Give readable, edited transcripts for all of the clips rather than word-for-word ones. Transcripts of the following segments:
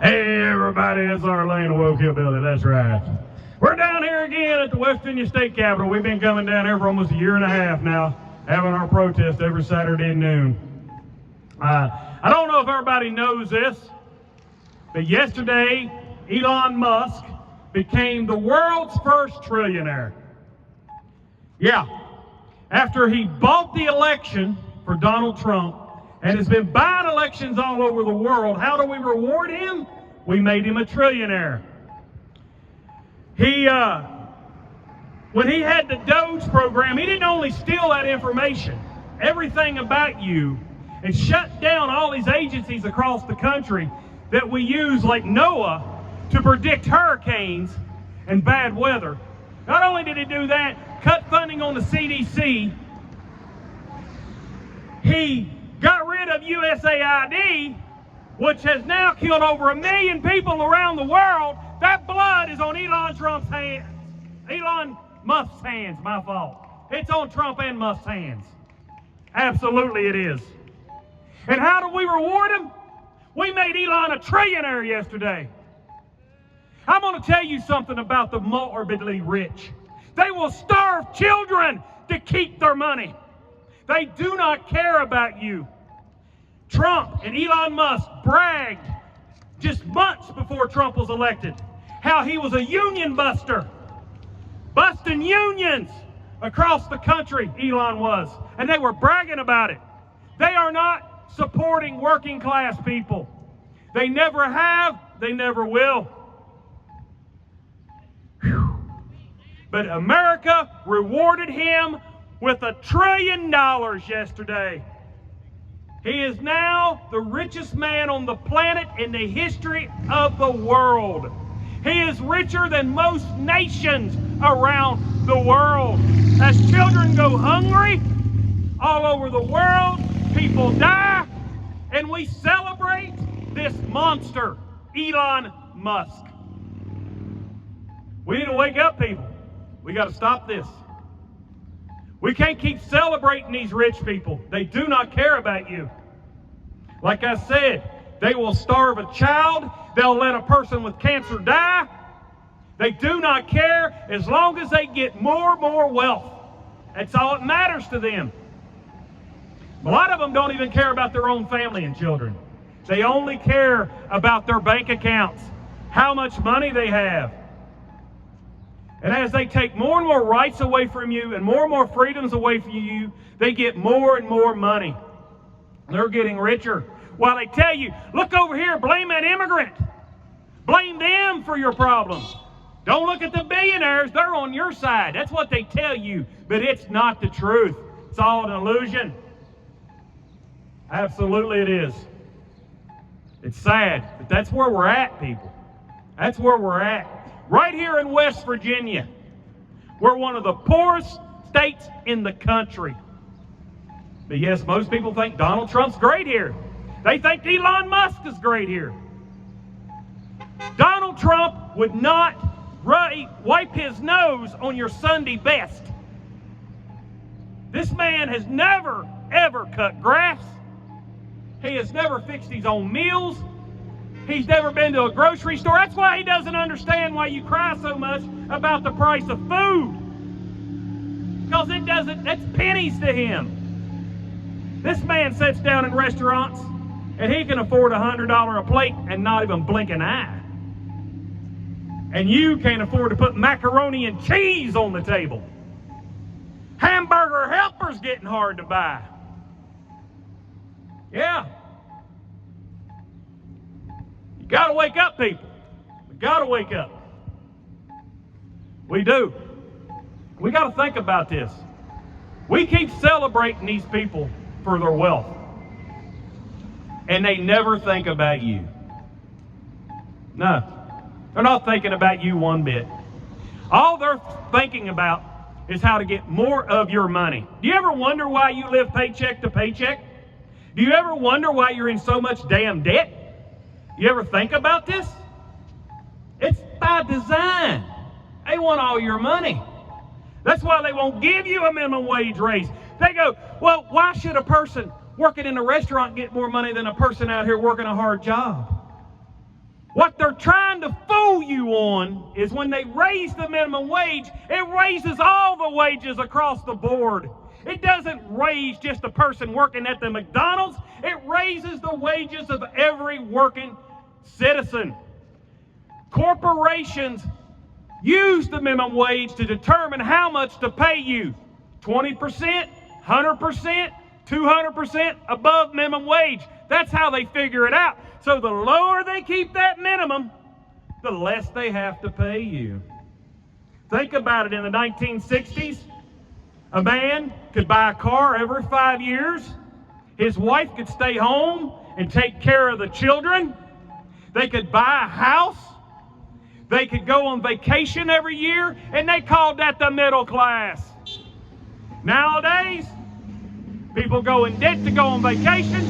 Hey everybody, it's our Lane of Woke Hillbilly, that's right. We're down here again at the West Virginia State Capitol. We've been coming down here for almost a year and a half now, having our protest every Saturday at noon. I don't know if everybody knows this, but yesterday Elon Musk became the world's first trillionaire. Yeah, after he bought the election for Donald Trump and has been buying elections all over the world, how do we reward him? We made him a trillionaire. When he had the Doge program, he didn't only steal that information, everything about you, and shut down all these agencies across the country that we use, like NOAA, to predict hurricanes and bad weather. Not only did he do that, cut funding on the CDC, he got rid of USAID, which has now killed over 1 million people around the world. That blood is on Elon Musk's hands, my fault. It's on Trump and Musk's hands. Absolutely it is. And how do we reward him? We made Elon a trillionaire yesterday. I'm going to tell you something about the morbidly rich. They will starve children to keep their money. They do not care about you. Trump and Elon Musk bragged just months before Trump was elected how he was a union buster, busting unions across the country, Elon was, and they were bragging about it. They are not supporting working class people. They never have, they never will. Whew. But America rewarded him with $1 trillion yesterday. He is now the richest man on the planet in the history of the world. He is richer than most nations around the world. As children go hungry all over the world, people die, and we celebrate this monster, Elon Musk. We need to wake up, people. We got to stop this. We can't keep celebrating these rich people. They do not care about you. Like I said, they will starve a child. They'll let a person with cancer die. They do not care as long as they get more and more wealth. That's all that matters to them. A lot of them don't even care about their own family and children. They only care about their bank accounts, how much money they have. And as they take more and more rights away from you and more freedoms away from you, they get more and more money. They're getting richer. While they tell you, look over here, blame that immigrant. Blame them for your problems. Don't look at the billionaires, they're on your side. That's what they tell you, but it's not the truth. It's all an illusion. Absolutely it is. It's sad, but that's where we're at, people. That's where we're at. Right here in West Virginia. We're one of the poorest states in the country. But yes, most people think Donald Trump's great here. They think Elon Musk is great here. Donald Trump would not wipe his nose on your Sunday best. This man has never, ever cut grass. He has never fixed his own meals. He's never been to a grocery store. That's why he doesn't understand why you cry so much about the price of food. Because that's pennies to him. This man sits down in restaurants and he can afford $100 a plate and not even blink an eye. And you can't afford to put macaroni and cheese on the table. Hamburger Helper's getting hard to buy. Yeah. You gotta wake up, people. We gotta wake up. We do. We gotta think about this. We keep celebrating these people for their wealth. And they never think about you. No. They're not thinking about you one bit. All they're thinking about is how to get more of your money. Do you ever wonder why you live paycheck to paycheck? Do you ever wonder why you're in so much damn debt? You ever think about this? It's by design. They want all your money. That's why they won't give you a minimum wage raise. They go, well, why should a person working in a restaurant get more money than a person out here working a hard job? What they're trying to fool you on is when they raise the minimum wage, it raises all the wages across the board. It doesn't raise just the person working at the McDonald's. It raises the wages of every working citizen. Corporations use the minimum wage to determine how much to pay you. 20%, 100%, 200% above minimum wage. That's how they figure it out. So the lower they keep that minimum, the less they have to pay you. Think about it. In the 1960s, a man could buy a car every 5 years. His wife could stay home and take care of the children. They could buy a house. They could go on vacation every year, and they called that the middle class. Nowadays, people go in debt to go on vacation.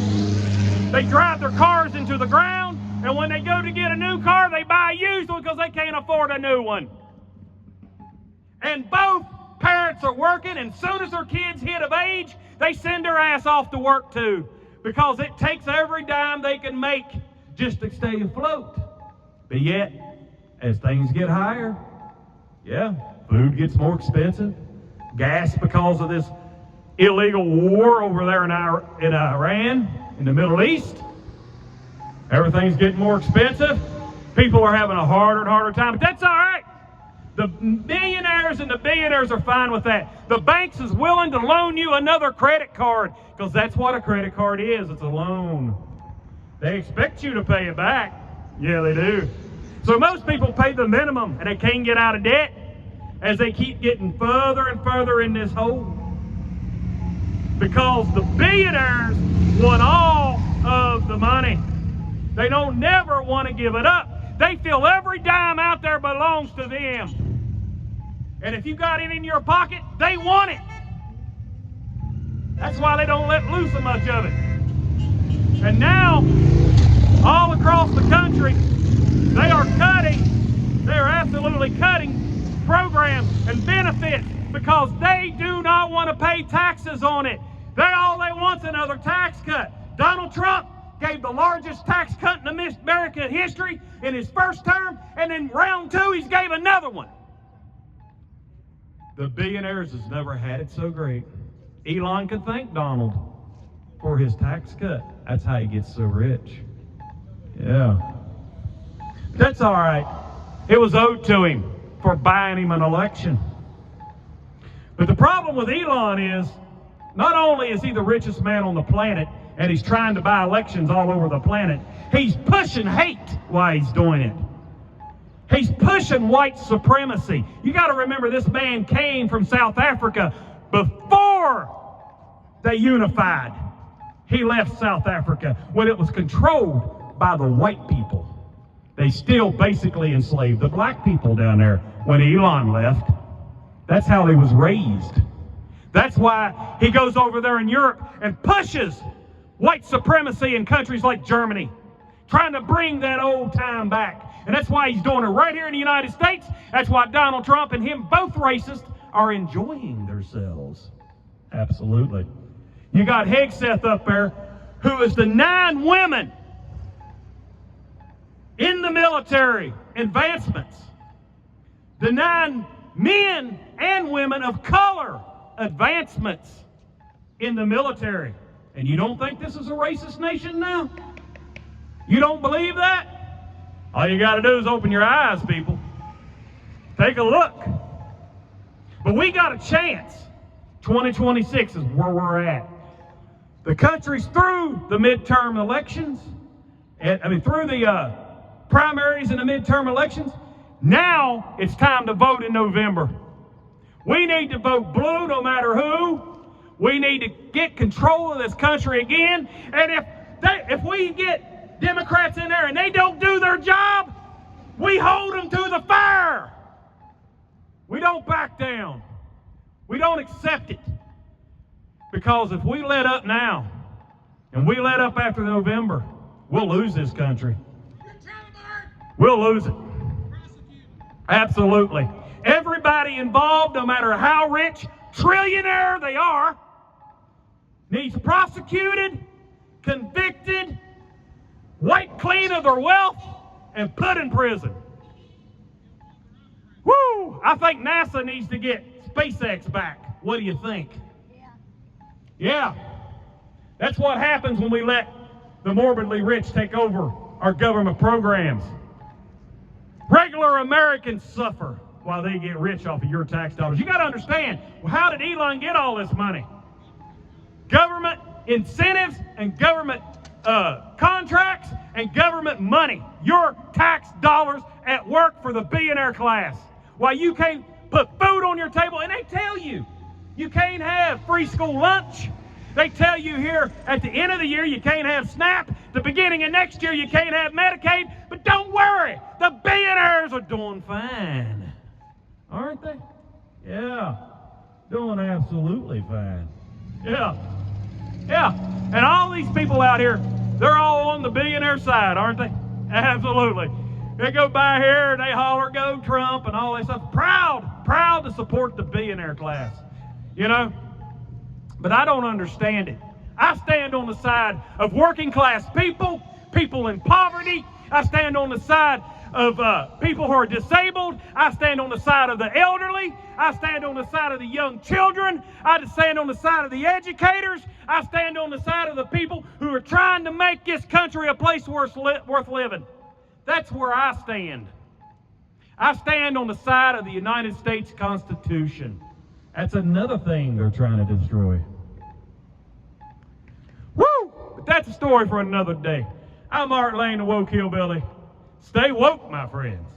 They drive their cars into the ground, and when they go to get a new car, they buy a used one because they can't afford a new one. And both parents are working, and as soon as their kids hit of age, they send their ass off to work too, because it takes every dime they can make just to stay afloat. But yet, as things get higher, food gets more expensive. Gas, because of this illegal war over there in Iran, in the Middle East, everything's getting more expensive. People are having a harder and harder time, but that's all right. The millionaires and the billionaires are fine with that. The banks is willing to loan you another credit card, because that's what a credit card is. It's a loan. They expect you to pay it back. Yeah, they do. So most people pay the minimum, and they can't get out of debt as they keep getting further and further in this hole. Because the billionaires want all of the money. They don't never want to give it up. They feel every dime out there belongs to them. And if you got it in your pocket, they want it. That's why they don't let loose so much of it. And now, all across the country, they are absolutely cutting programs and benefits because they do not want to pay taxes on it. All they want's another tax cut. Donald Trump gave the largest tax cut in American history in his first term, and in round two, he's gave another one. The billionaires has never had it so great. Elon could thank Donald for his tax cut. That's how he gets so rich. Yeah. That's all right. It was owed to him for buying him an election. But the problem with Elon is, not only is he the richest man on the planet, and he's trying to buy elections all over the planet, he's pushing hate while he's doing it. He's pushing white supremacy. You got to remember, this man came from South Africa before they unified. He left South Africa when it was controlled by the white people. They still basically enslaved the black people down there when Elon left. That's how he was raised. That's why he goes over there in Europe and pushes white supremacy in countries like Germany, trying to bring that old time back. And that's why he's doing it right here in the United States. That's why Donald Trump and him, both racist, are enjoying themselves. Absolutely. You got Hegseth up there, who is the 9 women in the military advancements, the 9 men and women of color advancements in the military. And you don't think this is a racist nation now? You don't believe that? All you got to do is open your eyes, people. Take a look. But we got a chance. 2026 is where we're at. The country's through the midterm elections, through the primaries and the midterm elections. Now it's time to vote in November. We need to vote blue no matter who. We need to get control of this country again. And if we get Democrats in there and they don't do their job, we hold them to the fire. We don't back down. We don't accept it. Because if we let up now, and we let up after November, we'll lose this country. We'll lose it. Absolutely. Everybody involved, no matter how rich, trillionaire they are, needs prosecuted, convicted, wiped clean of their wealth, and put in prison. Woo! I think NASA needs to get SpaceX back. What do you think? Yeah. That's what happens when we let the morbidly rich take over our government programs. Regular Americans suffer while they get rich off of your tax dollars. You got to understand, well, how did Elon get all this money? Government incentives and government contracts and government money. Your tax dollars at work for the billionaire class. Why you can't put food on your table, and they tell you you can't have free school lunch. They tell you here at the end of the year you can't have SNAP. The beginning of next year you can't have Medicaid. But don't worry, the billionaires are doing fine. Aren't they? Yeah, doing absolutely fine. Yeah. Yeah, and all these people out here, they're all on the billionaire side, aren't they? Absolutely. They go by here and they holler, go Trump and all that stuff. Proud to support the billionaire class, you know? But I don't understand it. I stand on the side of working class people, people in poverty. I stand on the side of people who are disabled. I stand on the side of the elderly. I stand on the side of the young children. I stand on the side of the educators. I stand on the side of the people who are trying to make this country a place worth living. That's where I stand. I stand on the side of the United States Constitution. That's another thing they're trying to destroy. Woo! But that's a story for another day. I'm Art Lane, the Woke Hillbilly. Stay woke, my friends.